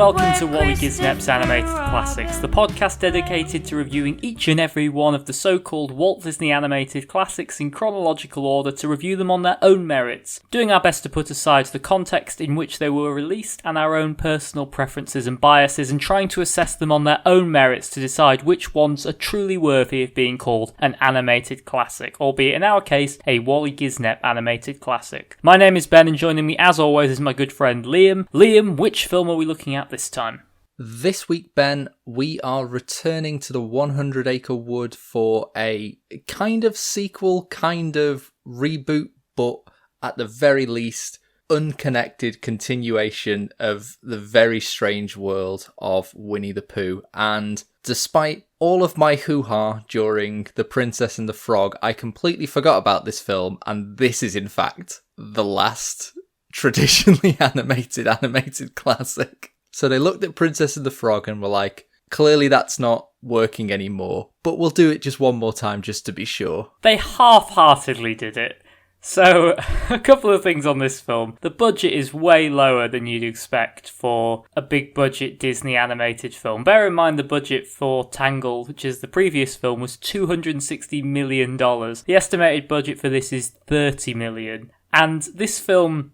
welcome to Waly Gisnep's Animated Classics, the podcast dedicated to reviewing each and every one of the so-called Walt Disney animated classics in chronological order to review them on their own merits, doing our best to put aside the context in which they were released and our own personal preferences and biases, and trying to assess them on their own merits to decide which ones are truly worthy of being called an animated classic, albeit in our case, a Waly Gisnep animated classic. My name is Ben, and joining me as always is my good friend Liam. Liam, which film are we looking at this time? This week, Ben, we are returning to the 100 Acre Wood for a kind of sequel, kind of reboot, but at the very least, unconnected continuation of the very strange world of Winnie the Pooh. And despite all of my hoo-ha during The Princess and the Frog, I completely forgot about this film, and this is in fact the last traditionally animated classic. So they looked at Princess and the Frog and were like, clearly that's not working anymore, but we'll do it just one more time just to be sure. They half-heartedly did it. So, a couple of things on this film. The budget is way lower than you'd expect for a big budget Disney animated film. Bear in mind the budget for Tangled, which is the previous film, was $260 million. The estimated budget for this is $30 million. And this film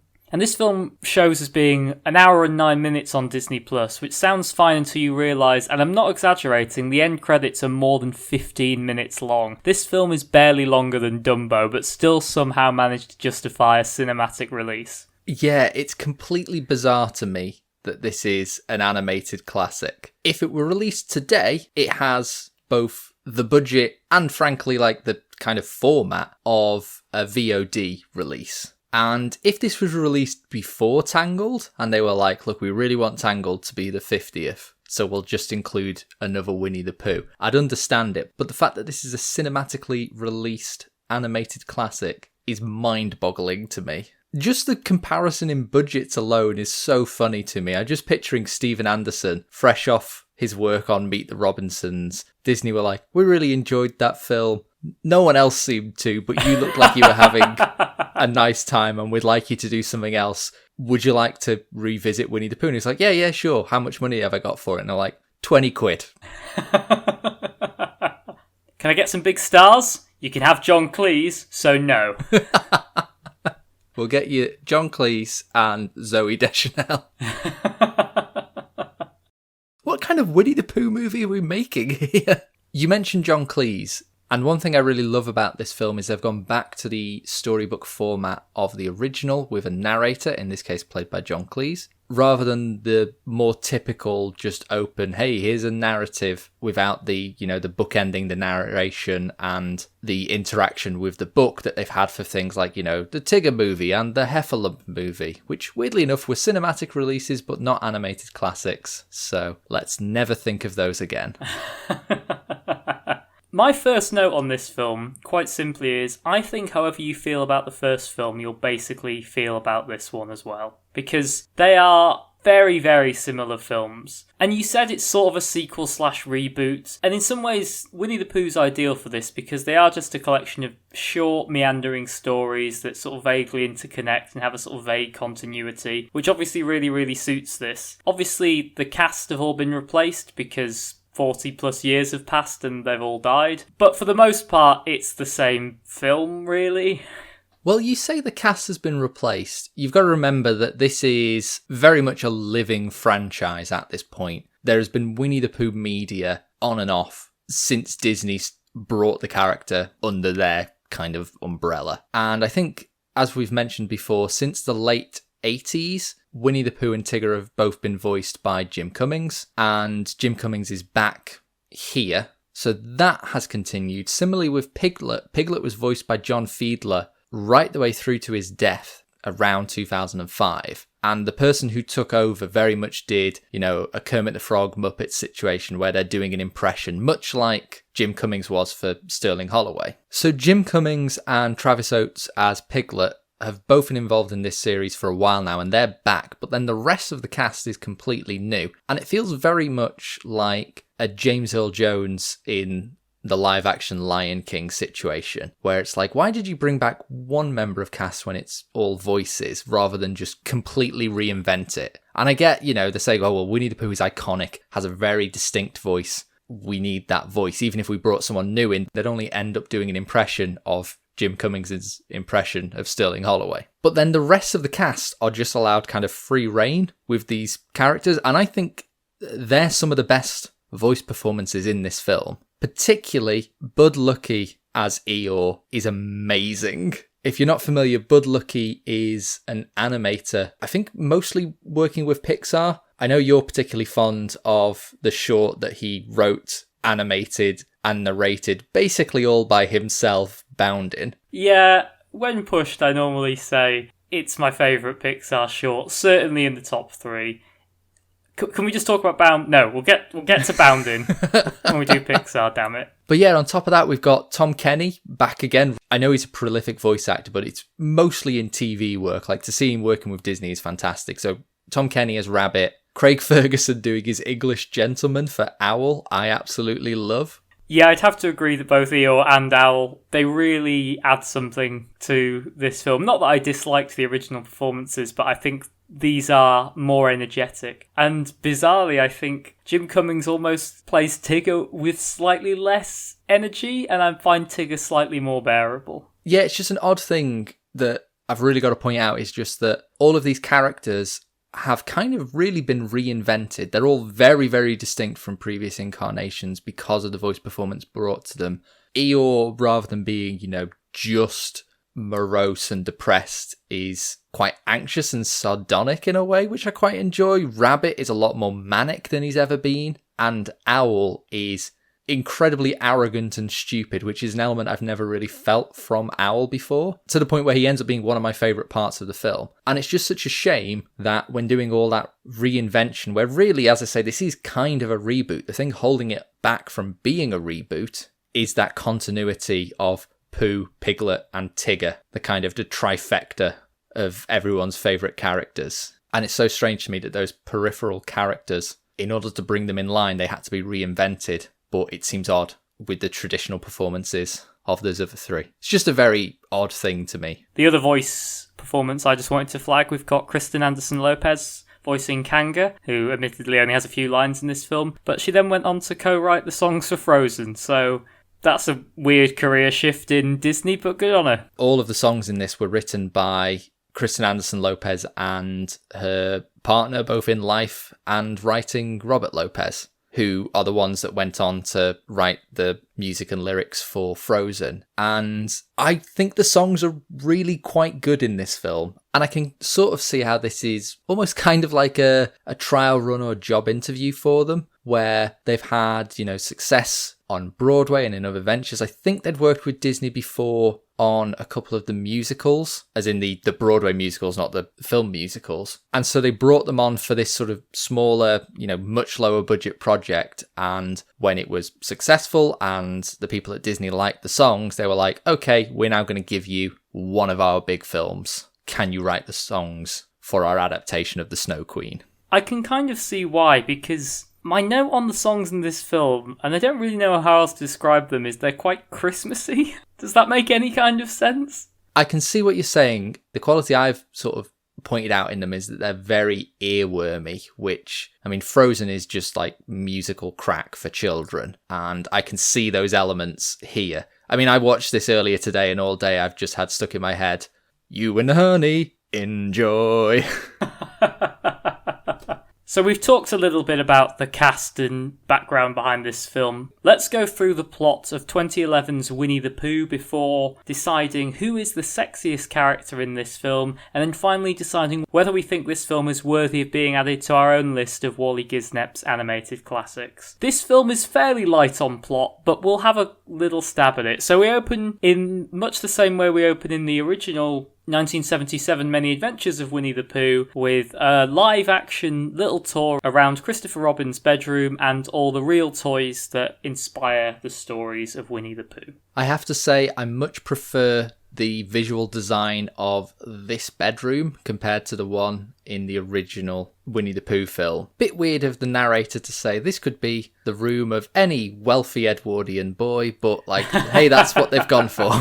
shows as being an hour and 9 minutes on Disney+, which sounds fine until you realise, and I'm not exaggerating, the end credits are more than 15 minutes long. This film is barely longer than Dumbo, but still somehow managed to justify a cinematic release. Yeah, it's completely bizarre to me that this is an animated classic. If it were released today, it has both the budget and frankly like the kind of format of a VOD release. And if this was released before Tangled, and they were like, look, we really want Tangled to be the 50th, so we'll just include another Winnie the Pooh, I'd understand it. But the fact that this is a cinematically released animated classic is mind-boggling to me. Just the comparison in budgets alone is so funny to me. I'm just picturing Steven Anderson, fresh off his work on Meet the Robinsons. Disney were like, we really enjoyed that film. No one else seemed to, but you looked like you were having a nice time and we'd like you to do something else. Would you like to revisit Winnie the Pooh? And he's like, yeah, sure. How much money have I got for it? And they're like, 20 quid. Can I get some big stars? You can have John Cleese, so no. We'll get you John Cleese and Zooey Deschanel. What kind of Winnie the Pooh movie are we making here? You mentioned John Cleese. And one thing I really love about this film is they've gone back to the storybook format of the original with a narrator, in this case played by John Cleese, rather than the more typical just open, hey, here's a narrative without the, the book ending the narration and the interaction with the book that they've had for things like, the Tigger movie and the Heffalump movie, which weirdly enough were cinematic releases but not animated classics. So let's never think of those again. My first note on this film, quite simply, is I think however you feel about the first film, you'll basically feel about this one as well. Because they are very, very similar films. And you said it's sort of a sequel/reboot. And in some ways, Winnie the Pooh's ideal for this because they are just a collection of short, meandering stories that sort of vaguely interconnect and have a sort of vague continuity, which obviously really, really suits this. Obviously, the cast have all been replaced because 40 plus years have passed and they've all died. But for the most part, it's the same film, really. Well, you say the cast has been replaced. You've got to remember that this is very much a living franchise at this point. There has been Winnie the Pooh media on and off since Disney brought the character under their kind of umbrella. And I think, as we've mentioned before, since the late 80s, Winnie the Pooh and Tigger have both been voiced by Jim Cummings, and Jim Cummings is back here. So that has continued. Similarly with Piglet. Piglet was voiced by John Fiedler right the way through to his death around 2005. And the person who took over very much did, a Kermit the Frog Muppet situation where they're doing an impression, much like Jim Cummings was for Sterling Holloway. So Jim Cummings and Travis Oates as Piglet have both been involved in this series for a while now, and they're back, but then the rest of the cast is completely new. And it feels very much like a James Earl Jones in the live action Lion King situation, where it's like, why did you bring back one member of cast when it's all voices rather than just completely reinvent it? And I get, they say, oh, well, Winnie the Pooh is iconic, has a very distinct voice. We need that voice. Even if we brought someone new in, they'd only end up doing an impression of Jim Cummings' impression of Sterling Holloway. But then the rest of the cast are just allowed kind of free reign with these characters, and I think they're some of the best voice performances in this film. Particularly, Bud Luckey as Eeyore is amazing. If you're not familiar, Bud Luckey is an animator, I think mostly working with Pixar. I know you're particularly fond of the short that he wrote, animated, and narrated, basically all by himself, Boundin'. Yeah, when pushed, I normally say it's my favourite Pixar short, certainly in the top 3. Can we just talk about No, we'll get to Boundin' when we do Pixar, damn it. But yeah, on top of that, we've got Tom Kenny back again. I know he's a prolific voice actor, but it's mostly in TV work. Like, to see him working with Disney is fantastic. So Tom Kenny as Rabbit, Craig Ferguson doing his English gentleman for Owl, I absolutely love. Yeah, I'd have to agree that both Eeyore and Owl, they really add something to this film. Not that I disliked the original performances, but I think these are more energetic. And bizarrely, I think Jim Cummings almost plays Tigger with slightly less energy, and I find Tigger slightly more bearable. Yeah, it's just an odd thing that I've really got to point out, is just that all of these characters have kind of really been reinvented. They're all very, very distinct from previous incarnations because of the voice performance brought to them. Eeyore, rather than being, just morose and depressed, is quite anxious and sardonic in a way, which I quite enjoy. Rabbit is a lot more manic than he's ever been. And Owl is incredibly arrogant and stupid, which is an element I've never really felt from Owl before, to the point where he ends up being one of my favourite parts of the film. And it's just such a shame that when doing all that reinvention, where really, as I say, this is kind of a reboot, the thing holding it back from being a reboot is that continuity of Pooh, Piglet and Tigger, the kind of the trifecta of everyone's favourite characters. And it's so strange to me that those peripheral characters, in order to bring them in line, they had to be reinvented. But it seems odd with the traditional performances of those other 3. It's just a very odd thing to me. The other voice performance I just wanted to flag, we've got Kristen Anderson-Lopez voicing Kanga, who admittedly only has a few lines in this film, but she then went on to co-write the songs for Frozen, so that's a weird career shift in Disney, but good on her. All of the songs in this were written by Kristen Anderson-Lopez and her partner, both in life and writing, Robert Lopez, who are the ones that went on to write the music and lyrics for Frozen. And I think the songs are really quite good in this film. And I can sort of see how this is almost kind of like a trial run or a job interview for them, where they've had, success on Broadway and in other ventures. I think they'd worked with Disney before on a couple of the musicals, as in the Broadway musicals, not the film musicals. And so they brought them on for this sort of smaller, much lower budget project. And when it was successful and the people at Disney liked the songs, they were like, okay, we're now going to give you one of our big films. Can you write the songs for our adaptation of The Snow Queen? I can kind of see why, because my note on the songs in this film, and I don't really know how else to describe them, is they're quite Christmassy. Does that make any kind of sense? I can see what you're saying. The quality I've sort of pointed out in them is that they're very earwormy, which, Frozen is just like musical crack for children, and I can see those elements here. I watched this earlier today, and all day I've just had stuck in my head, you and honey, enjoy. So we've talked a little bit about the cast and background behind this film. Let's go through the plot of 2011's Winnie the Pooh before deciding who is the sexiest character in this film, and then finally deciding whether we think this film is worthy of being added to our own list of Waly Gisnep's animated classics. This film is fairly light on plot, but we'll have a little stab at it. So we open in much the same way we open in the original 1977 Many Adventures of Winnie the Pooh, with a live-action little tour around Christopher Robin's bedroom and all the real toys that inspire the stories of Winnie the Pooh. I have to say, I much prefer the visual design of this bedroom compared to the one in the original Winnie the Pooh film. Bit weird of the narrator to say this could be the room of any wealthy Edwardian boy, but like, hey, that's what they've gone for.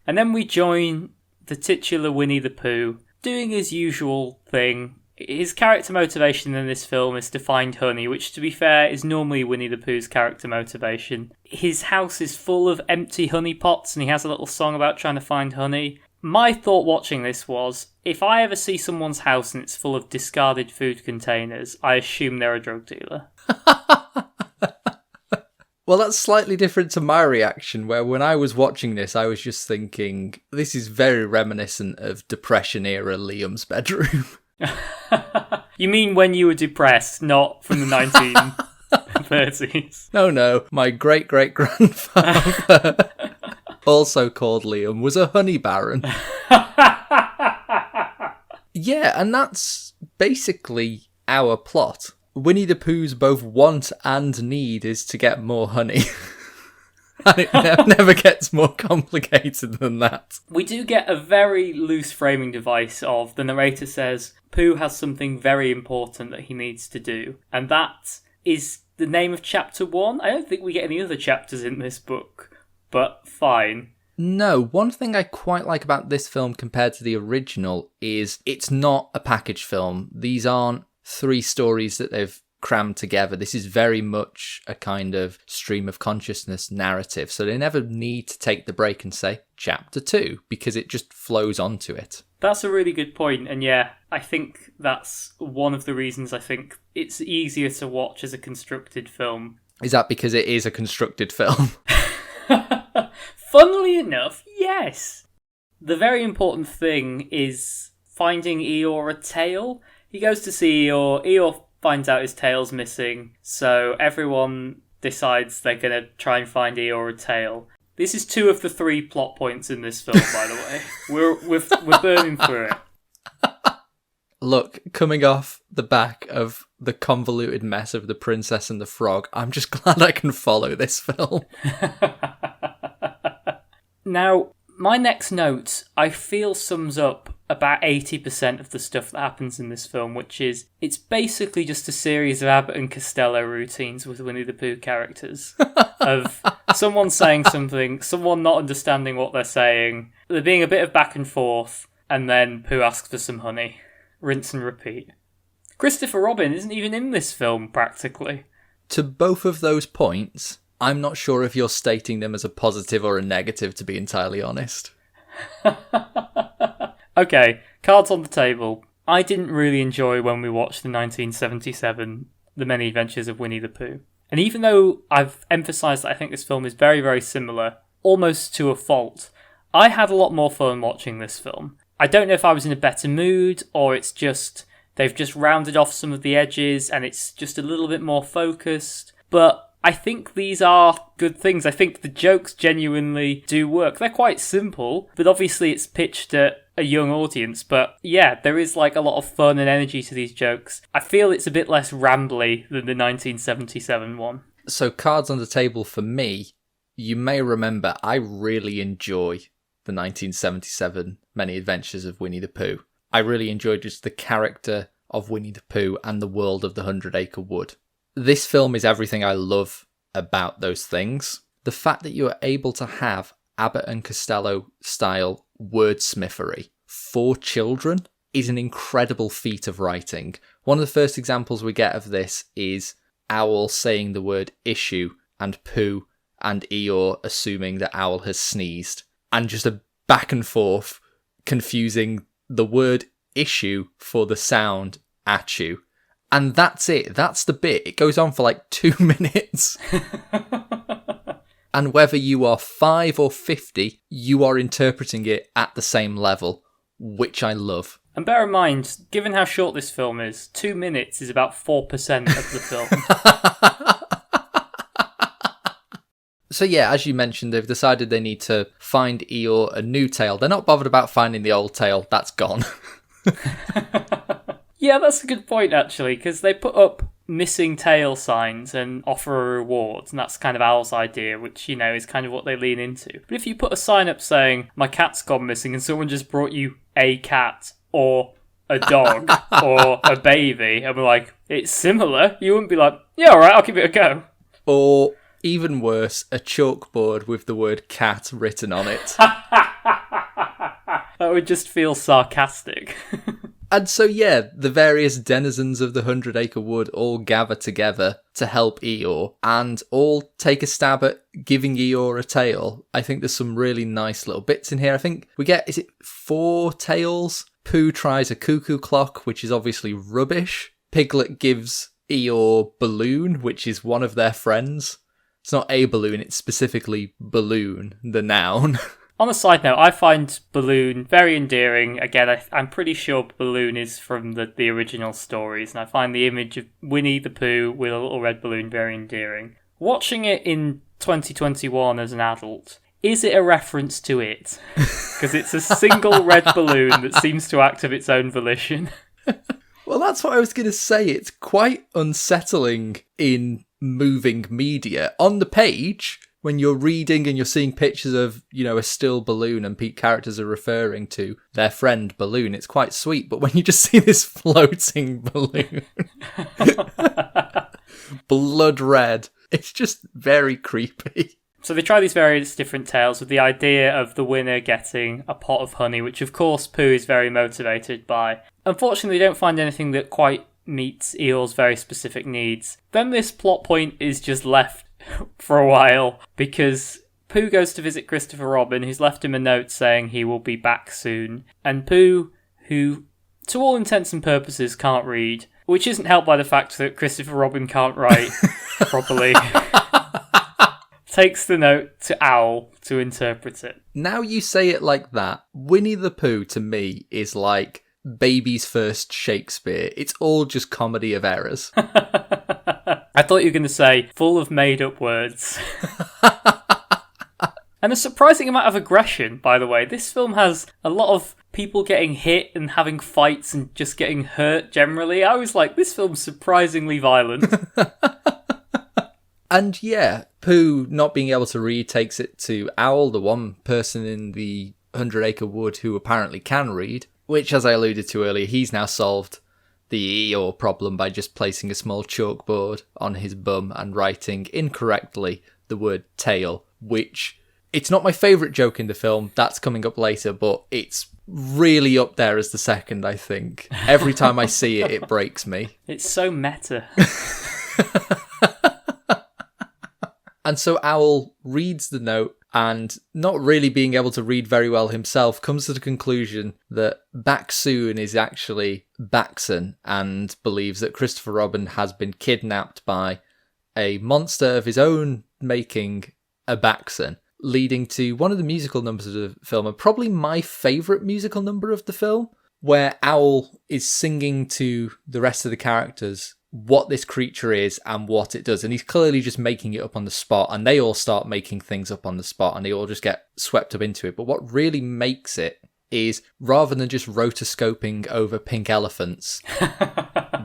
And then we join the titular Winnie the Pooh doing his usual thing. His character motivation in this film is to find honey, which, to be fair, is normally Winnie the Pooh's character motivation. His house is full of empty honey pots, and he has a little song about trying to find honey. My thought watching this was, if I ever see someone's house and it's full of discarded food containers, I assume they're a drug dealer. Well, that's slightly different to my reaction, where when I was watching this, I was just thinking, this is very reminiscent of Depression-era Liam's bedroom. You mean when you were depressed, not from the 1930s? No, my great-great-grandfather, also called Liam, was a honey baron. Yeah, and that's basically our plot. Winnie the Pooh's both want and need is to get more honey. And it never gets more complicated than that. We do get a very loose framing device of the narrator says Pooh has something very important that he needs to do. And that is the name of chapter 1. I don't think we get any other chapters in this book, but fine. No, one thing I quite like about this film compared to the original is it's not a package film. These aren't 3 stories that they've crammed together. This is very much a kind of stream of consciousness narrative. So they never need to take the break and say chapter 2 because it just flows onto it. That's a really good point. And yeah, I think that's one of the reasons I think it's easier to watch as a constructed film. Is that because it is a constructed film? Funnily enough, yes. The very important thing is finding Eeyore a tail. He goes to see Eeyore. Eeyore finds out his tail's missing, so everyone decides they're going to try and find Eeyore a tail. This is 2 of the 3 plot points in this film, by the way. We're burning through it. Look, coming off the back of the convoluted mess of The Princess and the Frog, I'm just glad I can follow this film. Now, my next note, I feel sums up about 80% of the stuff that happens in this film, which is, it's basically just a series of Abbott and Costello routines with Winnie the Pooh characters. Of someone saying something, someone not understanding what they're saying, there being a bit of back and forth, and then Pooh asks for some honey. Rinse and repeat. Christopher Robin isn't even in this film, practically. To both of those points, I'm not sure if you're stating them as a positive or a negative, to be entirely honest. Okay, cards on the table. I didn't really enjoy when we watched the 1977 The Many Adventures of Winnie the Pooh. And even though I've emphasised that I think this film is very, very similar, almost to a fault, I had a lot more fun watching this film. I don't know if I was in a better mood, or it's just they've just rounded off some of the edges and it's just a little bit more focused. But I think these are good things. I think the jokes genuinely do work. They're quite simple, but obviously it's pitched at a young audience. But yeah, there is like a lot of fun and energy to these jokes. I feel it's a bit less rambly than the 1977 one. So cards on the table for me, you may remember I really enjoy the 1977 Many Adventures of Winnie the Pooh. I really enjoyed just the character of Winnie the Pooh and the world of the 100 Acre Wood. This film is everything I love about those things. The fact that you are able to have Abbott and Costello style wordsmithery for children is an incredible feat of writing. One of the first examples we get of this is Owl saying the word issue and Pooh and Eeyore assuming that Owl has sneezed. And just a back and forth confusing the word issue for the sound at you. And that's it. That's the bit. It goes on for like 2 minutes. And whether you are 5 or 50, you are interpreting it at the same level, which I love. And bear in mind, given how short this film is, 2 minutes is about 4% of the film. So yeah, as you mentioned, they've decided they need to find Eeyore a new tail. They're not bothered about finding the old tail. That's gone. Yeah, that's a good point, actually, because they put up missing tail signs and offer a reward, and that's kind of Owl's idea, which, is kind of what they lean into. But if you put a sign up saying, my cat's gone missing, and someone just brought you a cat, or a dog, or a baby, and we're like, it's similar, you wouldn't be like, yeah, alright, I'll give it a go. Or, even worse, a chalkboard with the word cat written on it. That would just feel sarcastic. And so, yeah, the various denizens of the 100 Acre Wood all gather together to help Eeyore and all take a stab at giving Eeyore a tail. I think there's some really nice little bits in here. I think we get, is it 4 tails? Pooh tries a cuckoo clock, which is obviously rubbish. Piglet gives Eeyore Balloon, which is one of their friends. It's not a balloon, it's specifically Balloon, the noun. On a side note, I find Balloon very endearing. Again, I'm pretty sure Balloon is from the original stories, and I find the image of Winnie the Pooh with a little red balloon very endearing. Watching it in 2021 as an adult, is it a reference to it? Because it's a single red balloon that seems to act of its own volition. Well, that's what I was going to say. It's quite unsettling in moving media. On the page, when you're reading and you're seeing pictures of, a still balloon and characters are referring to their friend Balloon, it's quite sweet. But when you just see this floating balloon, blood red, it's just very creepy. So they try these various different tales with the idea of the winner getting a pot of honey, which of course Pooh is very motivated by. Unfortunately, they don't find anything that quite meets Eeyore's very specific needs. Then this plot point is just left for a while because Pooh goes to visit Christopher Robin, who's left him a note saying he will be back soon. And Pooh, who to all intents and purposes can't read, which isn't helped by the fact that Christopher Robin can't write properly, takes the note to Owl to interpret it. Now you say it like that, Winnie the Pooh to me is like baby's first Shakespeare. It's all just comedy of errors. I thought you were going to say full of made-up words. And a surprising amount of aggression, by the way. This film has a lot of people getting hit and having fights and just getting hurt generally. I was like, this film's surprisingly violent. And yeah, Pooh, not being able to read, takes it to Owl, the one person in the 100 Acre Wood who apparently can read, which, as I alluded to earlier, he's now solved the Eeyore problem by just placing a small chalkboard on his bum and writing incorrectly the word tail, which, it's not my favourite joke in the film, that's coming up later, but it's really up there as the second, I think. Every time I see it, it breaks me. It's so meta. And so Owl reads the note and, not really being able to read very well himself, comes to the conclusion that back soon is actually Baxon and believes that Christopher Robin has been kidnapped by a monster of his own making, a Baxon, leading to one of the musical numbers of the film, and probably my favourite musical number of the film, where Owl is singing to the rest of the characters what this creature is and what it does, and he's clearly just making it up on the spot, and they all start making things up on the spot and they all just get swept up into it. But what really makes it is, rather than just rotoscoping over pink elephants,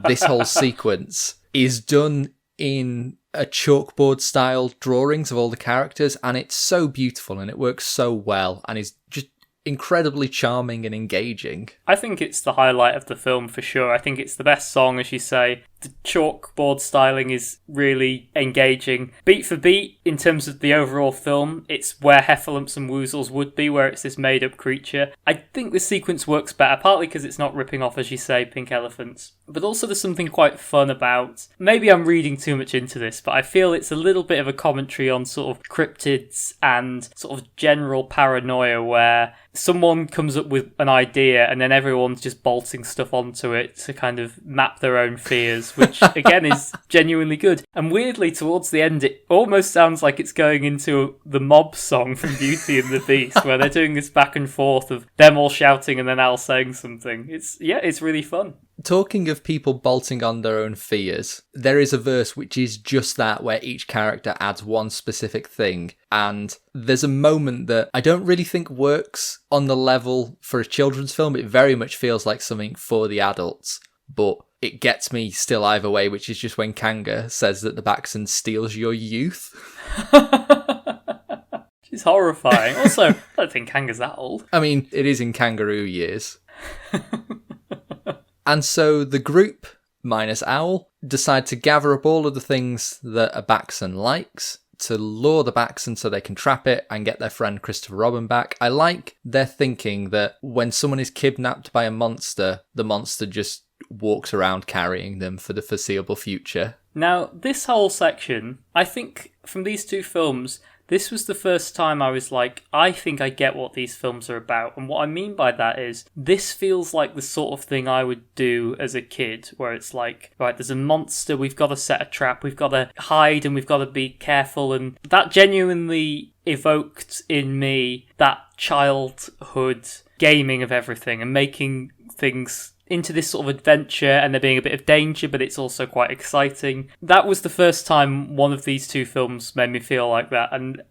this whole sequence is done in a chalkboard style drawings of all the characters, and it's so beautiful and it works so well and is just incredibly charming and engaging. I think it's the highlight of the film for sure. I think it's the best song, as you say. The chalkboard styling is really engaging. Beat for beat, in terms of the overall film, it's where Heffalumps and Woozles would be, where it's this made-up creature. I think the sequence works better, partly because it's not ripping off, as you say, pink elephants. But also there's something quite fun about... Maybe I'm reading too much into this, but I feel it's a little bit of a commentary on sort of cryptids and sort of general paranoia, where someone comes up with an idea and then everyone's just bolting stuff onto it to kind of map their own fears, which again is genuinely good. And weirdly, towards the end, it almost sounds like it's going into the mob song from Beauty and the Beast, where they're doing this back and forth of them all shouting and then Al saying something. It's really fun. Talking of people bolting on their own fears, there is a verse which is just that, where each character adds one specific thing, and there's a moment that I don't really think works on the level for a children's film. It very much feels like something for the adults, but it gets me still either way, which is just when Kanga says that the Baxen steals your youth. She's horrifying. Also, I don't think Kanga's that old. I mean, it is in kangaroo years. And so the group, minus Owl, decide to gather up all of the things that a Baxen likes to lure the Baxen so they can trap it and get their friend Christopher Robin back. I like their thinking that when someone is kidnapped by a monster, the monster just walks around carrying them for the foreseeable future. Now, this whole section, I think from these two films, this was the first time I was like, I think I get what these films are about. And what I mean by that is, this feels like the sort of thing I would do as a kid, where it's like, right, there's a monster, we've got to set a trap, we've got to hide and we've got to be careful. And that genuinely evoked in me that childhood gaming of everything and making things into this sort of adventure, and there being a bit of danger, but it's also quite exciting. That was the first time one of these two films made me feel like that, and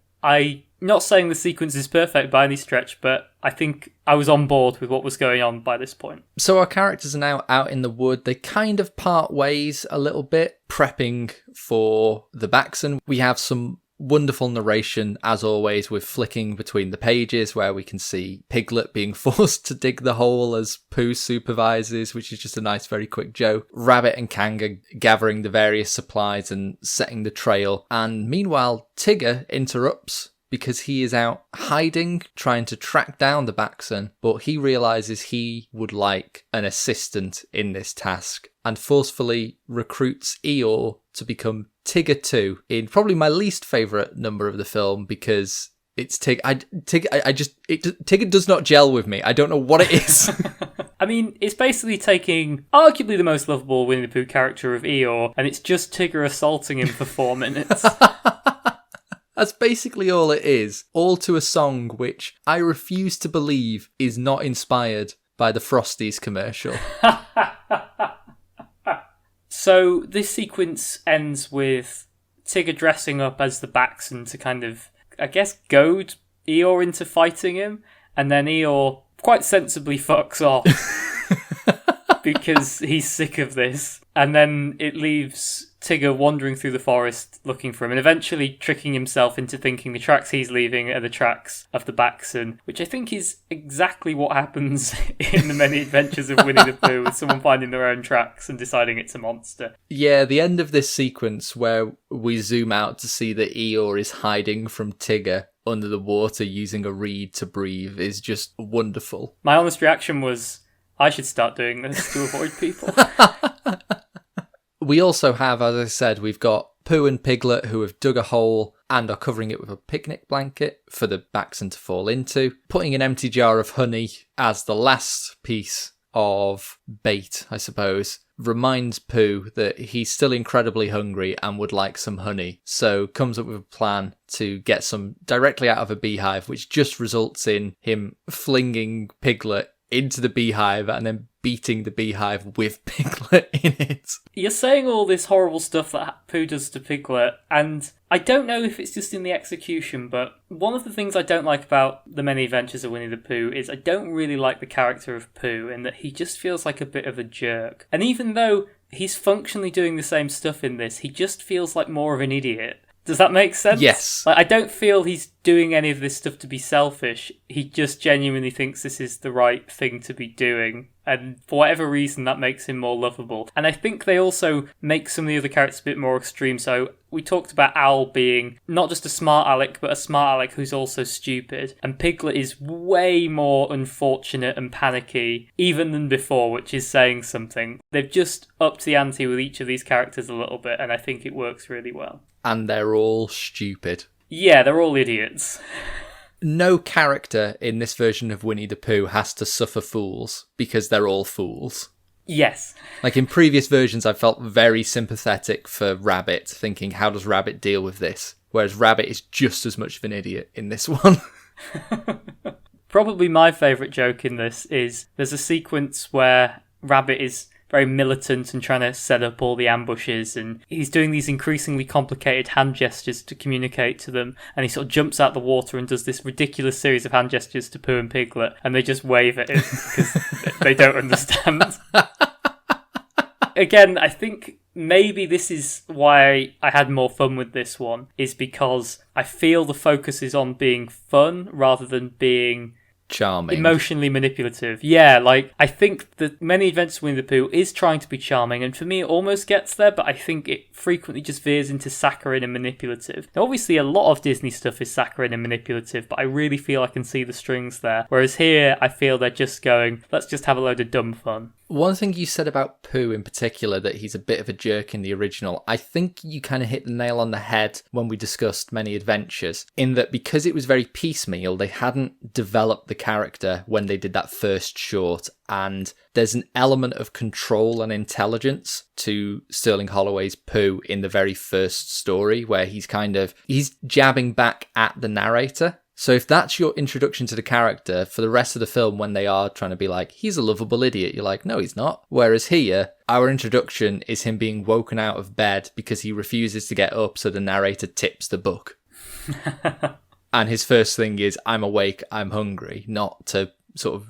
not saying the sequence is perfect by any stretch, but I think I was on board with what was going on by this point. So our characters are now out in the wood. They kind of part ways a little bit, prepping for the Baxen. We have some wonderful narration, as always, with flicking between the pages where we can see Piglet being forced to dig the hole as Pooh supervises, which is just a nice, very quick joke. Rabbit and Kanga gathering the various supplies and setting the trail. And meanwhile, Tigger interrupts because he is out hiding, trying to track down the Baxen, but he realises he would like an assistant in this task and forcefully recruits Eeyore to become Tigger 2 in probably my least favourite number of the film, because it's Tigger. Tigger does not gel with me. I don't know what it is. I mean, it's basically taking arguably the most lovable Winnie the Pooh character of Eeyore, and it's just Tigger assaulting him for 4 minutes. That's basically all it is. All to a song which I refuse to believe is not inspired by the Frosties commercial. So this sequence ends with Tigger dressing up as the Baxen to kind of, I guess, goad Eeyore into fighting him, and then Eeyore quite sensibly fucks off because he's sick of this. And then it leaves Tigger wandering through the forest looking for him, and eventually tricking himself into thinking the tracks he's leaving are the tracks of the Baxen, which I think is exactly what happens in the many adventures of Winnie the Pooh, with someone finding their own tracks and deciding it's a monster. Yeah, the end of this sequence where we zoom out to see that Eeyore is hiding from Tigger under the water using a reed to breathe is just wonderful. My honest reaction was, I should start doing this to avoid people. We also have, as I said, we've got Pooh and Piglet who have dug a hole and are covering it with a picnic blanket for the Baxen to fall into, putting an empty jar of honey as the last piece of bait, I suppose, reminds Pooh that he's still incredibly hungry and would like some honey, so comes up with a plan to get some directly out of a beehive, which just results in him flinging Piglet into the beehive and then beating the beehive with Piglet in it. You're saying all this horrible stuff that Pooh does to Piglet, and I don't know if it's just in the execution, but one of the things I don't like about The Many Adventures of Winnie the Pooh is I don't really like the character of Pooh, in that he just feels like a bit of a jerk. And even though he's functionally doing the same stuff in this, he just feels like more of an idiot. Does that make sense? Yes. Like, I don't feel he's doing any of this stuff to be selfish. He just genuinely thinks this is the right thing to be doing. And for whatever reason, that makes him more lovable. And I think they also make some of the other characters a bit more extreme. So we talked about Owl being not just a smart aleck, but a smart aleck who's also stupid. And Piglet is way more unfortunate and panicky, even than before, which is saying something. They've just upped the ante with each of these characters a little bit, and I think it works really well. And they're all stupid. Yeah, they're all idiots. No character in this version of Winnie the Pooh has to suffer fools because they're all fools. Yes. Like in previous versions, I felt very sympathetic for Rabbit, thinking, how does Rabbit deal with this? Whereas Rabbit is just as much of an idiot in this one. Probably my favourite joke in this is there's a sequence where Rabbit is very militant and trying to set up all the ambushes, and he's doing these increasingly complicated hand gestures to communicate to them, and he sort of jumps out the water and does this ridiculous series of hand gestures to Pooh and Piglet, and they just wave at him because they don't understand. again, I think maybe this is why I had more fun with this one, is because I feel the focus is on being fun rather than being charming, emotionally manipulative. Yeah, like, I think that Many Adventures of Winnie the Pooh is trying to be charming, and for me it almost gets there, but I think it frequently just veers into saccharine and manipulative. Now, obviously a lot of Disney stuff is saccharine and manipulative, but I really feel I can see the strings there, whereas here I feel they're just going, let's just have a load of dumb fun. One thing you said about Pooh in particular, that he's a bit of a jerk in the original, I think you kind of hit the nail on the head when we discussed Many Adventures, in that because it was very piecemeal, they hadn't developed the character when they did that first short, and there's an element of control and intelligence to Sterling Holloway's Pooh in the very first story, where he's jabbing back at the narrator. So if that's your introduction to the character, for the rest of the film, when they are trying to be like, he's a lovable idiot, you're like, no, he's not. Whereas here, our introduction is him being woken out of bed because he refuses to get up, so the narrator tips the book. And his first thing is, I'm awake, I'm hungry, not to sort of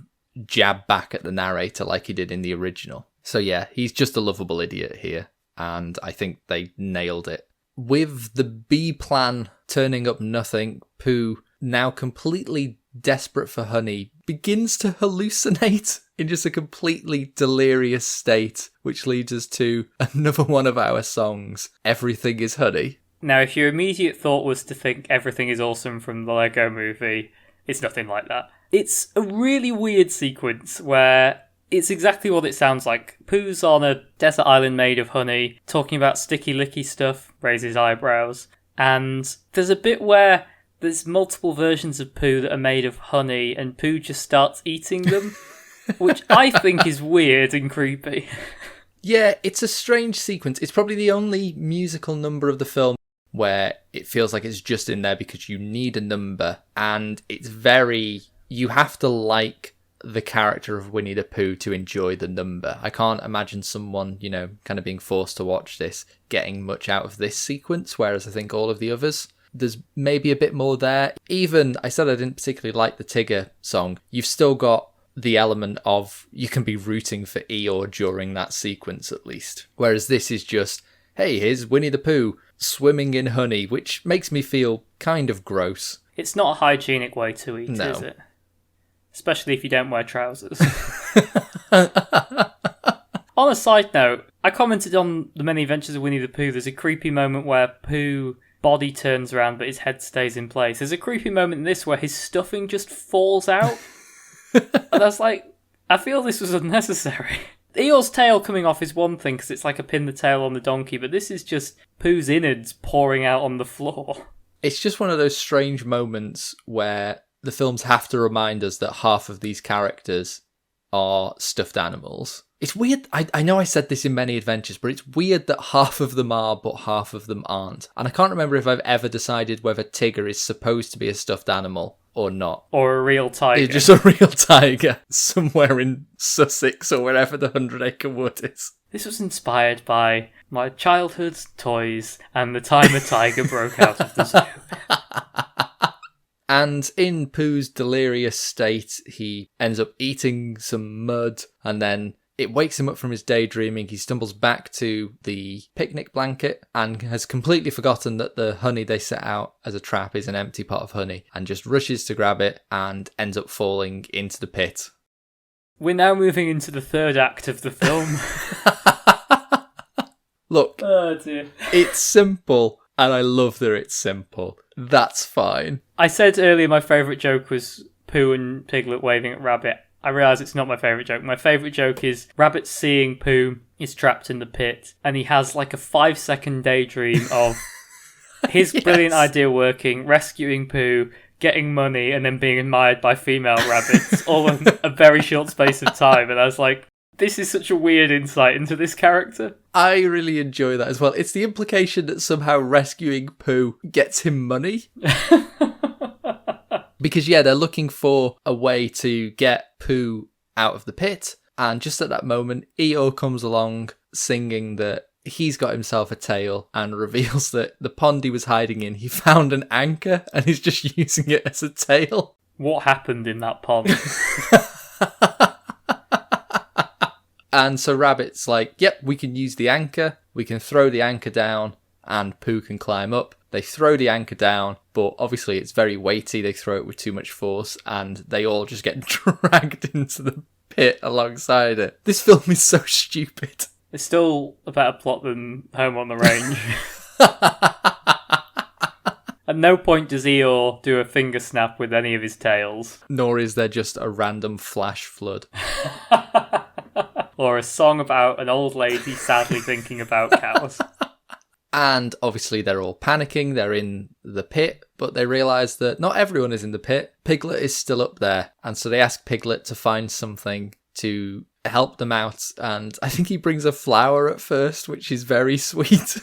jab back at the narrator like he did in the original. So yeah, he's just a lovable idiot here, and I think they nailed it. With the B plan turning up nothing, Pooh, now completely desperate for honey, begins to hallucinate in just a completely delirious state, which leads us to another one of our songs, Everything is Honey. Now, if your immediate thought was to think Everything is Awesome from the Lego Movie, it's nothing like that. It's a really weird sequence where it's exactly what it sounds like. Pooh's on a desert island made of honey, talking about sticky licky stuff, raises eyebrows, and there's a bit where there's multiple versions of Pooh that are made of honey, and Pooh just starts eating them, which I think is weird and creepy. Yeah, it's a strange sequence. It's probably the only musical number of the film where it feels like it's just in there because you need a number, and it's very... You have to like the character of Winnie the Pooh to enjoy the number. I can't imagine someone, kind of being forced to watch this getting much out of this sequence, whereas I think all of the others... There's maybe a bit more there. Even, I said I didn't particularly like the Tigger song. You've still got the element of you can be rooting for Eeyore during that sequence at least. Whereas this is just, hey, here's Winnie the Pooh swimming in honey, which makes me feel kind of gross. It's not a hygienic way to eat, no. Is it? Especially if you don't wear trousers. On a side note, I commented on the Many Adventures of Winnie the Pooh. There's a creepy moment where Pooh... body turns around but his head stays in place. There's a creepy moment in this where his stuffing just falls out. And I was like, I feel this was unnecessary. Eeyore's tail coming off is one thing because it's like a pin the tail on the donkey, but this is just Pooh's innards pouring out on the floor. It's just one of those strange moments where the films have to remind us that half of these characters are stuffed animals. It's weird. I know I said this in Many Adventures, but it's weird that half of them are, but half of them aren't. And I can't remember if I've ever decided whether Tigger is supposed to be a stuffed animal or not. Or a real tiger. It's just a real tiger somewhere in Sussex or wherever the 100-acre wood is. This was inspired by my childhood toys and the time a tiger broke out of the zoo. And in Pooh's delirious state, he ends up eating some mud, and then it wakes him up from his daydreaming. He stumbles back to the picnic blanket and has completely forgotten that the honey they set out as a trap is an empty pot of honey, and just rushes to grab it and ends up falling into the pit. We're now moving into the third act of the film. Look, oh dear. It's simple, and I love that it's simple. That's fine. I said earlier my favourite joke was Pooh and Piglet waving at Rabbit. I realise it's not my favourite joke. My favourite joke is Rabbit seeing Pooh is trapped in the pit, and he has like a 5-second daydream of his brilliant idea working, rescuing Pooh, getting money, and then being admired by female rabbits, all in a very short space of time. And I was like, this is such a weird insight into this character. I really enjoy that as well. It's the implication that somehow rescuing Pooh gets him money. Because, yeah, they're looking for a way to get Pooh out of the pit. And just at that moment, Eeyore comes along singing that he's got himself a tail and reveals that the pond he was hiding in, he found an anchor and he's just using it as a tail. What happened in that pond? And so Rabbit's like, yep, we can use the anchor. We can throw the anchor down and Pooh can climb up. They throw the anchor down, but obviously it's very weighty. They throw it with too much force and they all just get dragged into the pit alongside it. This film is so stupid. It's still a better plot than Home on the Range. At no point does Eeyore do a finger snap with any of his tails. Nor is there just a random flash flood. Or a song about an old lady sadly thinking about cows. And obviously they're all panicking, they're in the pit, but they realise that not everyone is in the pit. Piglet is still up there, and so they ask Piglet to find something to help them out, and I think he brings a flower at first, which is very sweet.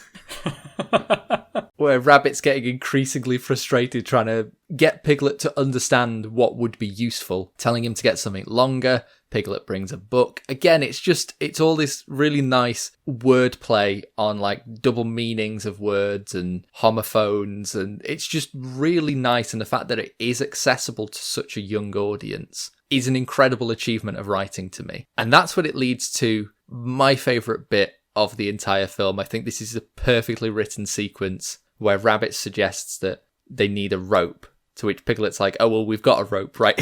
Where Rabbit's getting increasingly frustrated trying to get Piglet to understand what would be useful, telling him to get something longer. Piglet brings a book. Again, it's all this really nice wordplay on like double meanings of words and homophones, and it's just really nice, and the fact that it is accessible to such a young audience is an incredible achievement of writing to me. And that's what it leads to my favourite bit of the entire film. I think this is a perfectly written sequence where Rabbit suggests that they need a rope, to which Piglet's like, oh, well, we've got a rope right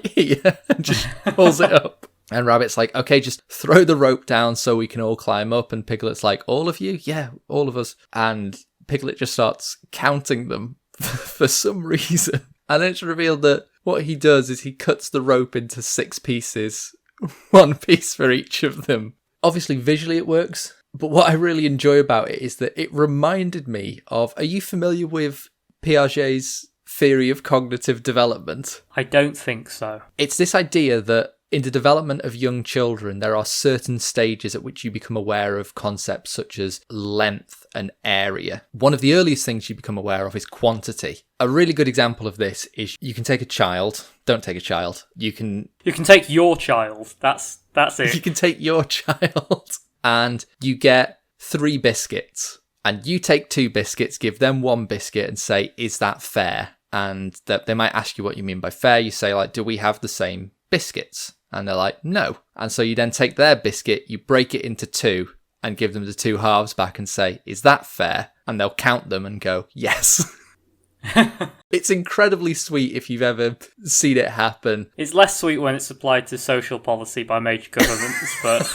here, and just pulls it up. And Rabbit's like, okay, just throw the rope down so we can all climb up. And Piglet's like, all of you? Yeah, all of us. And Piglet just starts counting them for some reason. And then it's revealed that what he does is he cuts the rope into 6 pieces, 1 piece for each of them. Obviously, visually it works. But what I really enjoy about it is that it reminded me of, are you familiar with Piaget's theory of cognitive development? I don't think so. It's this idea that in the development of young children, there are certain stages at which you become aware of concepts such as length and area. One of the earliest things you become aware of is quantity. A really good example of this is you can take a child. Don't take a child. You can take your child. That's it. You can take your child and you get 3 biscuits. And you take 2 biscuits, give them 1 biscuit and say, is that fair? And that they might ask you what you mean by fair. You say, like, do we have the same biscuits? And they're like, no. And so you then take their biscuit, you break it into 2 and give them the 2 halves back and say, is that fair? And they'll count them and go, yes. It's incredibly sweet if you've ever seen it happen. It's less sweet when it's applied to social policy by major governments, but...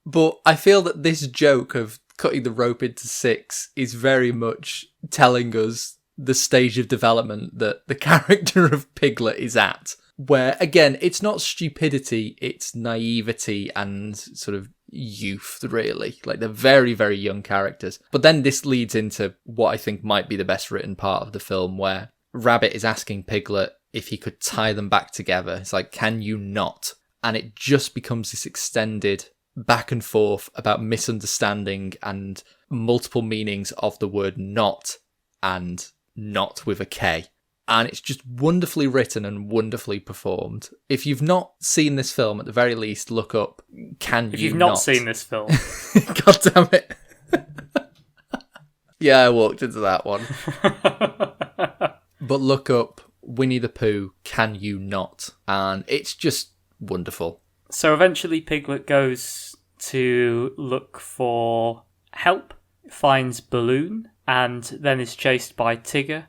But I feel that this joke of cutting the rope into 6 is very much telling us the stage of development that the character of Piglet is at. Where, again, it's not stupidity, it's naivety and sort of youth, really. Like, they're very, very young characters. But then this leads into what I think might be the best written part of the film, where Rabbit is asking Piglet if he could tie them back together. It's like, can you not? And it just becomes this extended back and forth about misunderstanding and multiple meanings of the word not and not with a K. And it's just wonderfully written and wonderfully performed. If you've not seen this film, at the very least, look up Can You Not? If you've not seen this film. God damn it. Yeah, I walked into that one. But look up Winnie the Pooh, Can You Not? And it's just wonderful. So eventually Piglet goes to look for help, finds Balloon, and then is chased by Tigger,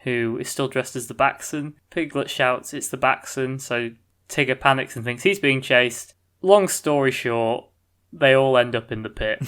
who is still dressed as the Baxon. Piglet shouts, it's the Baxon, so Tigger panics and thinks he's being chased. Long story short, they all end up in the pit.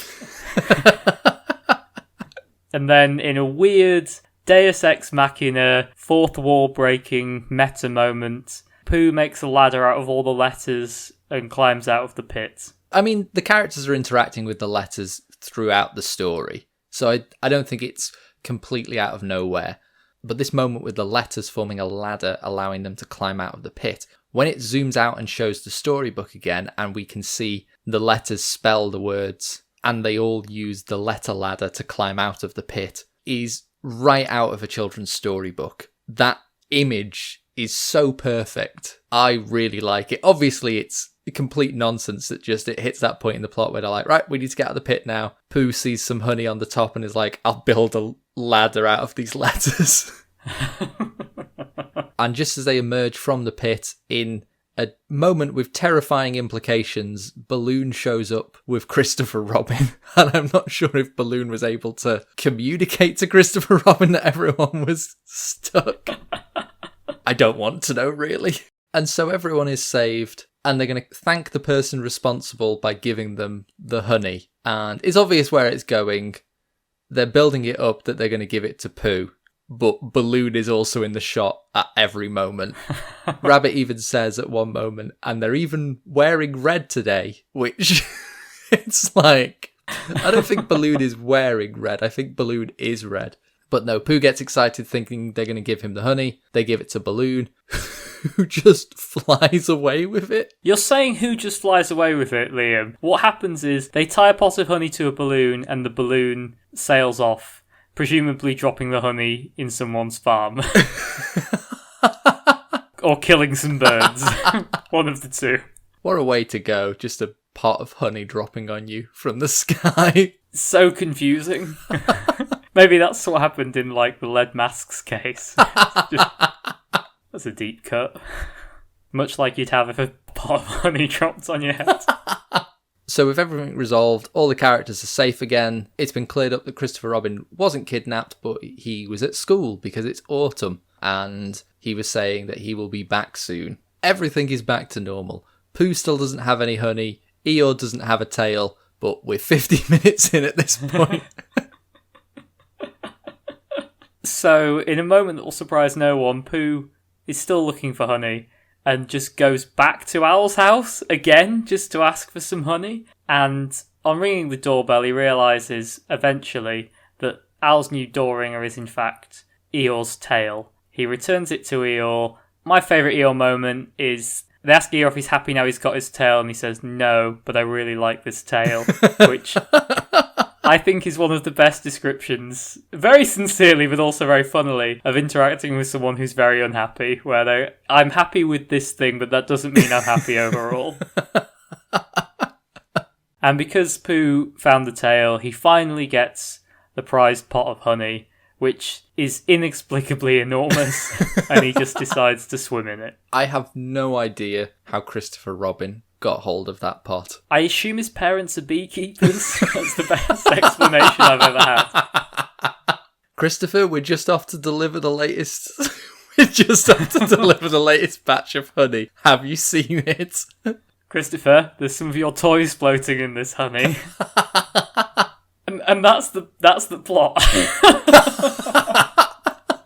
And then in a weird Deus Ex Machina, fourth wall breaking meta moment, Pooh makes a ladder out of all the letters and climbs out of the pit. I mean, the characters are interacting with the letters throughout the story, so I don't think it's completely out of nowhere. But this moment with the letters forming a ladder, allowing them to climb out of the pit, when it zooms out and shows the storybook again, and we can see the letters spell the words, and they all use the letter ladder to climb out of the pit, is right out of a children's storybook. That image is so perfect. I really like it. Obviously, it's complete nonsense that just it hits that point in the plot where they're like, right, we need to get out of the pit now. Pooh sees some honey on the top and is like, I'll build a ladder out of these letters. And just as they emerge from the pit in a moment with terrifying implications. Balloon shows up with Christopher Robin, and I'm not sure if Balloon was able to communicate to Christopher Robin that everyone was stuck. I don't want to know, really. And so everyone is saved, and they're going to thank the person responsible by giving them the honey. And it's obvious where it's going. They're building it up that they're going to give it to Pooh. But Balloon is also in the shot at every moment. Rabbit even says at one moment, and they're even wearing red today, which it's like, I don't think Balloon is wearing red. I think Balloon is red. But no, Pooh gets excited thinking they're going to give him the honey. They give it to Balloon, who just flies away with it. You're saying who just flies away with it, Liam. What happens is they tie a pot of honey to a balloon and the balloon sails off, presumably dropping the honey in someone's farm. Or killing some birds. One of the two. What a way to go. Just a pot of honey dropping on you from the sky. So confusing. Maybe that's what happened in, like, the lead masks case. That's a deep cut. Much like you'd have if a pot of honey dropped on your head. So with everything resolved, all the characters are safe again. It's been cleared up that Christopher Robin wasn't kidnapped, but he was at school because it's autumn. And he was saying that he will be back soon. Everything is back to normal. Pooh still doesn't have any honey. Eeyore doesn't have a tail. But we're 50 minutes in at this point. So, in a moment that will surprise no one, Pooh is still looking for honey and just goes back to Owl's house again just to ask for some honey. And on ringing the doorbell, he realises eventually that Owl's new door ringer is in fact Eeyore's tail. He returns it to Eeyore. My favourite Eeyore moment is they ask Eeyore if he's happy now he's got his tail, and he says, "No, but I really like this tail," which I think is one of the best descriptions, very sincerely but also very funnily, of interacting with someone who's very unhappy, where I'm happy with this thing, but that doesn't mean I'm happy overall. And because Pooh found the tail, he finally gets the prized pot of honey, which is inexplicably enormous, and he just decides to swim in it. I have no idea how Christopher Robin got hold of that pot. I assume his parents are beekeepers. That's the best explanation I've ever had. Christopher, we're just off to deliver the latest... we're just off to deliver the latest batch of honey. Have you seen it? Christopher, there's some of your toys floating in this honey. And that's the plot.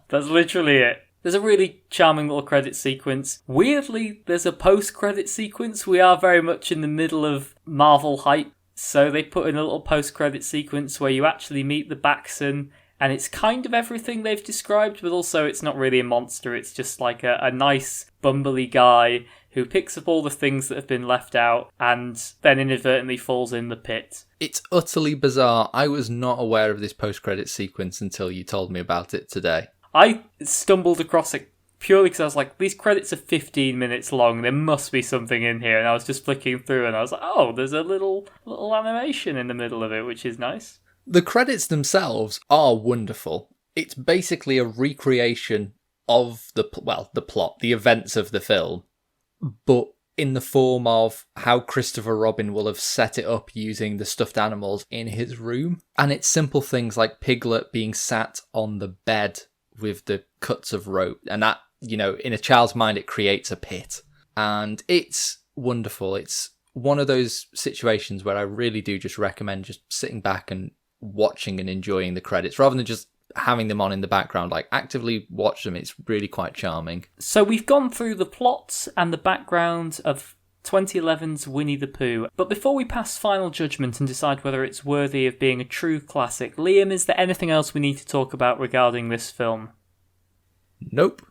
That's literally it. There's a really charming little credit sequence. Weirdly, there's a post-credit sequence. We are very much in the middle of Marvel hype, so they put in a little post-credit sequence where you actually meet the Baxon, and it's kind of everything they've described, but also it's not really a monster. It's just like a nice, bumbly guy who picks up all the things that have been left out and then inadvertently falls in the pit. It's utterly bizarre. I was not aware of this post-credit sequence until you told me about it today. I stumbled across it purely because I was like, these credits are 15 minutes long, there must be something in here, and I was just flicking through and I was like, oh, there's a little animation in the middle of it, which is nice. The credits themselves are wonderful. It's basically a recreation of the plot, the events of the film, but in the form of how Christopher Robin will have set it up using the stuffed animals in his room. And it's simple things like Piglet being sat on the bed with the cuts of rope, and that, you know, in a child's mind it creates a pit, and it's wonderful. It's one of those situations where I really do just recommend just sitting back and watching and enjoying the credits rather than just having them on in the background. Like, actively watch them. It's really quite charming. So we've gone through the plots and the background of 2011's Winnie the Pooh. But before we pass final judgment and decide whether it's worthy of being a true classic, Liam, is there anything else we need to talk about regarding this film? Nope.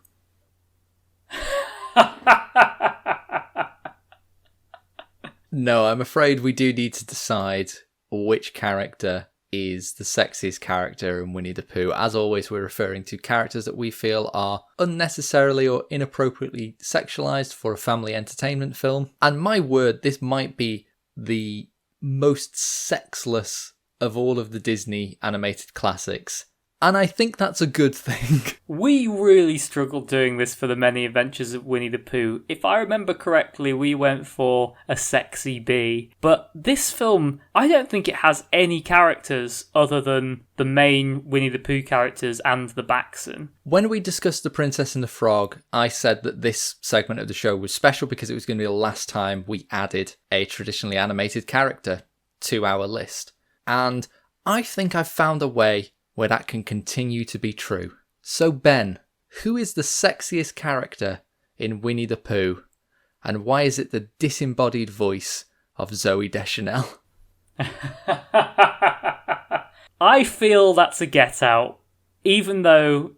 No, I'm afraid we do need to decide which character is the sexiest character in Winnie the Pooh. As always, we're referring to characters that we feel are unnecessarily or inappropriately sexualized for a family entertainment film. And my word, this might be the most sexless of all of the Disney animated classics. And I think that's a good thing. We really struggled doing this for the many adventures of Winnie the Pooh. If I remember correctly, we went for a sexy bee. But this film, I don't think it has any characters other than the main Winnie the Pooh characters and the Baxon. When we discussed The Princess and the Frog, I said that this segment of the show was special because it was going to be the last time we added a traditionally animated character to our list. And I think I've found a way where that can continue to be true. So Ben, who is the sexiest character in Winnie the Pooh? And why is it the disembodied voice of Zooey Deschanel? I feel that's a Get Out, even though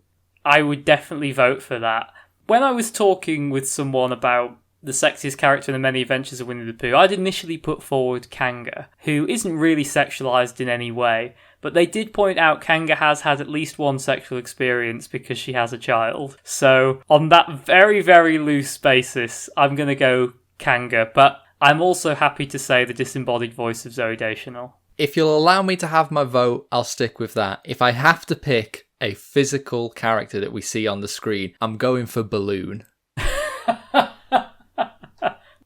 I would definitely vote for that. When I was talking with someone about the sexiest character in the many adventures of Winnie the Pooh, I'd initially put forward Kanga, who isn't really sexualized in any way, but they did point out Kanga has had at least one sexual experience because she has a child. So on that very, very loose basis, I'm going to go Kanga, but I'm also happy to say the disembodied voice of Zooey Deschanel. If you'll allow me to have my vote, I'll stick with that. If I have to pick a physical character that we see on the screen, I'm going for Balloon.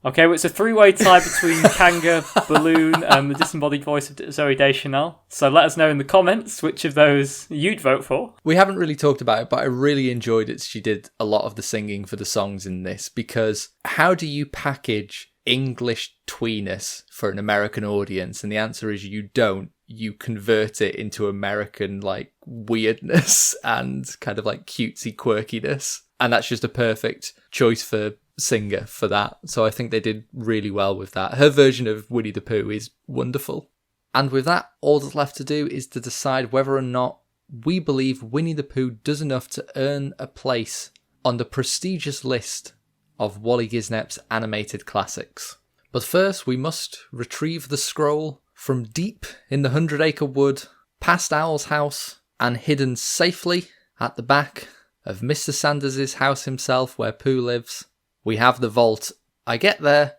Okay, well, it's a three-way tie between Kanga, Balloon, and the disembodied voice of Zooey Deschanel. So let us know in the comments which of those you'd vote for. We haven't really talked about it, but I really enjoyed it. She did a lot of the singing for the songs in this, because how do you package English tweeness for an American audience? And the answer is you don't. You convert it into American, like, weirdness and kind of like cutesy quirkiness. And that's just a perfect choice for singer for that. So I think they did really well with that. Her version of Winnie the Pooh is wonderful. And with that, all that's left to do is to decide whether or not we believe Winnie the Pooh does enough to earn a place on the prestigious list of Waly Gisnep's animated classics. But first, we must retrieve the scroll from deep in the 100-acre wood, past Owl's house, and hidden safely at the back of Mr. Sanders' house himself, where Pooh lives. We have the vault. I get there,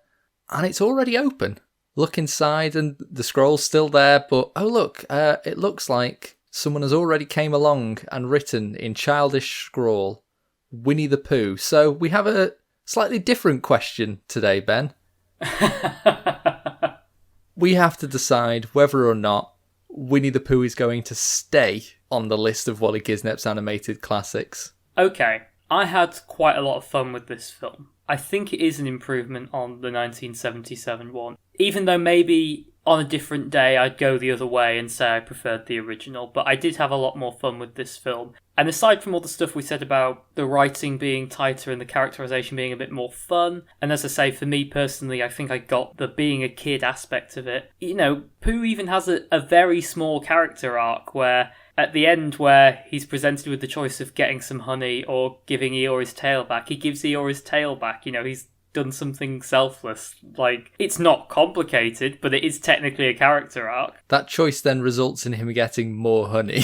and it's already open. Look inside, and the scroll's still there, but oh look, it looks like someone has already came along and written in childish scrawl, Winnie the Pooh. So we have a slightly different question today, Ben. We have to decide whether or not Winnie the Pooh is going to stay on the list of Waly Gisnep's animated classics. Okay, I had quite a lot of fun with this film. I think it is an improvement on the 1977 one. Even though maybe on a different day I'd go the other way and say I preferred the original, but I did have a lot more fun with this film. And aside from all the stuff we said about the writing being tighter and the characterization being a bit more fun, and as I say, for me personally, I think I got the being a kid aspect of it. You know, Pooh even has a very small character arc where at the end, where he's presented with the choice of getting some honey or giving Eeyore his tail back, he gives Eeyore his tail back. You know, he's done something selfless. Like, it's not complicated, but it is technically a character arc. That choice then results in him getting more honey,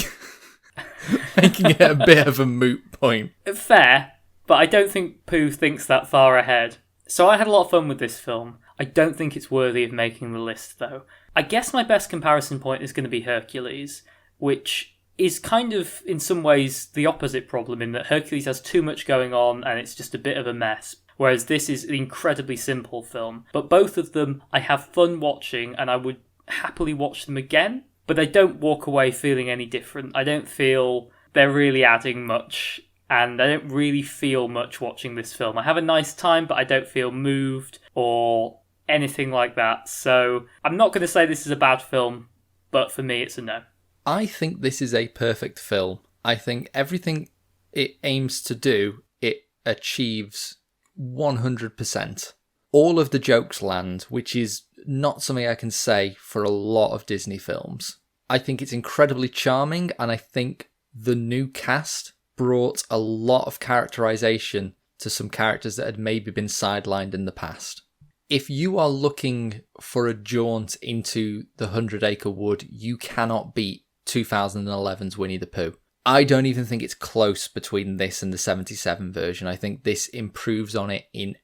making it a bit of a moot point. Fair, but I don't think Pooh thinks that far ahead. So I had a lot of fun with this film. I don't think it's worthy of making the list, though. I guess my best comparison point is going to be Hercules, which is kind of, in some ways, the opposite problem, in that Hercules has too much going on and it's just a bit of a mess, whereas this is an incredibly simple film. But both of them I have fun watching, and I would happily watch them again, but I don't walk away feeling any different. I don't feel they're really adding much, and I don't really feel much watching this film. I have a nice time, but I don't feel moved or anything like that. So I'm not going to say this is a bad film, but for me it's a no. I think this is a perfect film. I think everything it aims to do, it achieves 100%. All of the jokes land, which is not something I can say for a lot of Disney films. I think it's incredibly charming, and I think the new cast brought a lot of characterization to some characters that had maybe been sidelined in the past. If you are looking for a jaunt into the 100-acre wood, you cannot beat 2011's Winnie the Pooh. I don't even think it's close between this and the 77 version. I think this improves on it in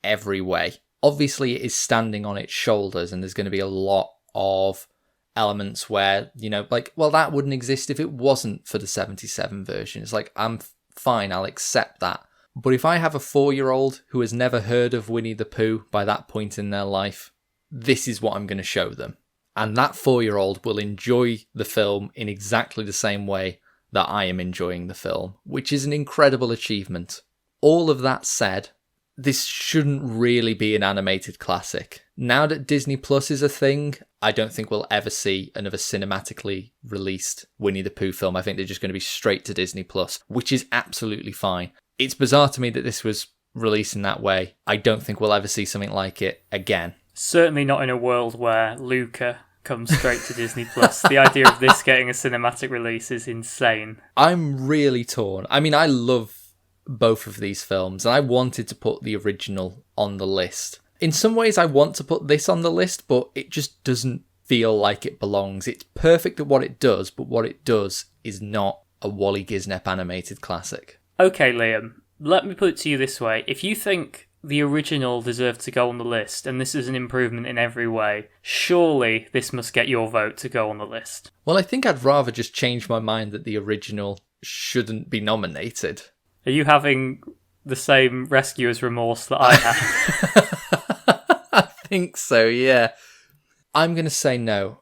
every way. Obviously, it is standing on its shoulders, and there's going to be a lot of elements where, like, well, that wouldn't exist if it wasn't for the 77 version. It's like, I'm fine, I'll accept that. But if I have a 4-year-old who has never heard of Winnie the Pooh by that point in their life, this is what I'm going to show them. And that 4-year-old will enjoy the film in exactly the same way that I am enjoying the film, which is an incredible achievement. All of that said, this shouldn't really be an animated classic. Now that Disney Plus is a thing, I don't think we'll ever see another cinematically released Winnie the Pooh film. I think they're just going to be straight to Disney Plus, which is absolutely fine. It's bizarre to me that this was released in that way. I don't think we'll ever see something like it again. Certainly not in a world where Luca comes straight to Disney Plus. The idea of this getting a cinematic release is insane. I'm really torn. I mean, I love both of these films, and I wanted to put the original on the list. In some ways, I want to put this on the list, but it just doesn't feel like it belongs. It's perfect at what it does, but what it does is not a Waly Gisnep animated classic. Okay, Liam, let me put it to you this way. If you think the original deserved to go on the list, and this is an improvement in every way, surely this must get your vote to go on the list. Well, I think I'd rather just change my mind that the original shouldn't be nominated. Are you having the same rescuer's remorse that I have? I think so, yeah. I'm going to say no.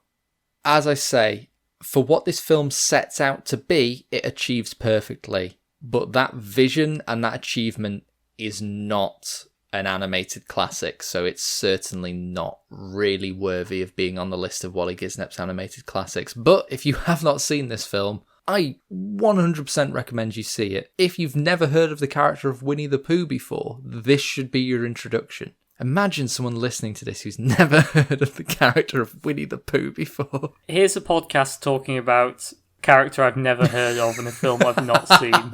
As I say, for what this film sets out to be, it achieves perfectly. But that vision and that achievement is not an animated classic, so it's certainly not really worthy of being on the list of Waly Gisnep's animated classics. But if you have not seen this film, I 100% recommend you see it. If you've never heard of the character of Winnie the Pooh before, this should be your introduction. Imagine someone listening to this who's never heard of the character of Winnie the Pooh before. Here's a podcast talking about a character I've never heard of and a film I've not seen.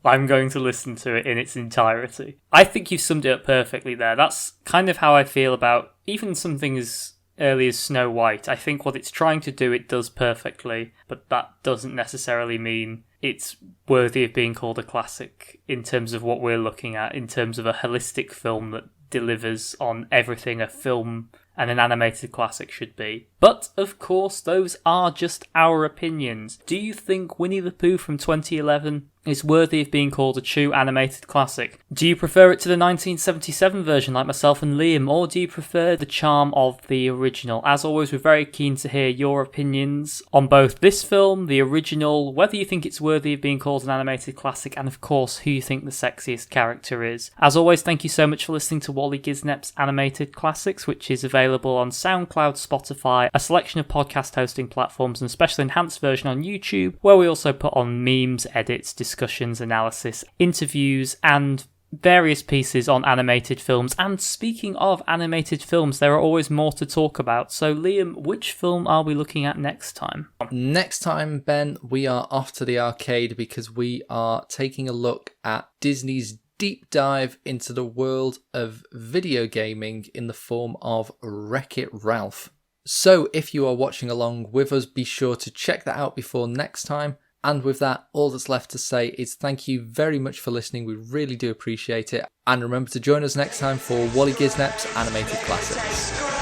I'm going to listen to it in its entirety. I think you've summed it up perfectly there. That's kind of how I feel about even something as early as Snow White. I think what it's trying to do, it does perfectly, but that doesn't necessarily mean it's worthy of being called a classic in terms of what we're looking at, in terms of a holistic film that delivers on everything a film and an animated classic should be. But, of course, those are just our opinions. Do you think Winnie the Pooh from 2011 is worthy of being called a true animated classic? Do you prefer it to the 1977 version like myself and Liam, or do you prefer the charm of the original? As always, we're very keen to hear your opinions on both this film, the original, whether you think it's worthy of being called an animated classic, and of course, who you think the sexiest character is. As always, thank you so much for listening to Waly Gisnep's Animated Classics, which is available on SoundCloud, Spotify, a selection of podcast hosting platforms, and a special enhanced version on YouTube, where we also put on memes, edits, discussions, analysis, interviews, and various pieces on animated films. And speaking of animated films, there are always more to talk about. So Liam, which film are we looking at next time? Next time, Ben, we are off to the arcade because we are taking a look at Disney's deep dive into the world of video gaming in the form of Wreck-It Ralph. So if you are watching along with us, be sure to check that out before next time. And with that, all that's left to say is thank you very much for listening. We really do appreciate it. And remember to join us next time for Waly Gisnep's Animated Classics.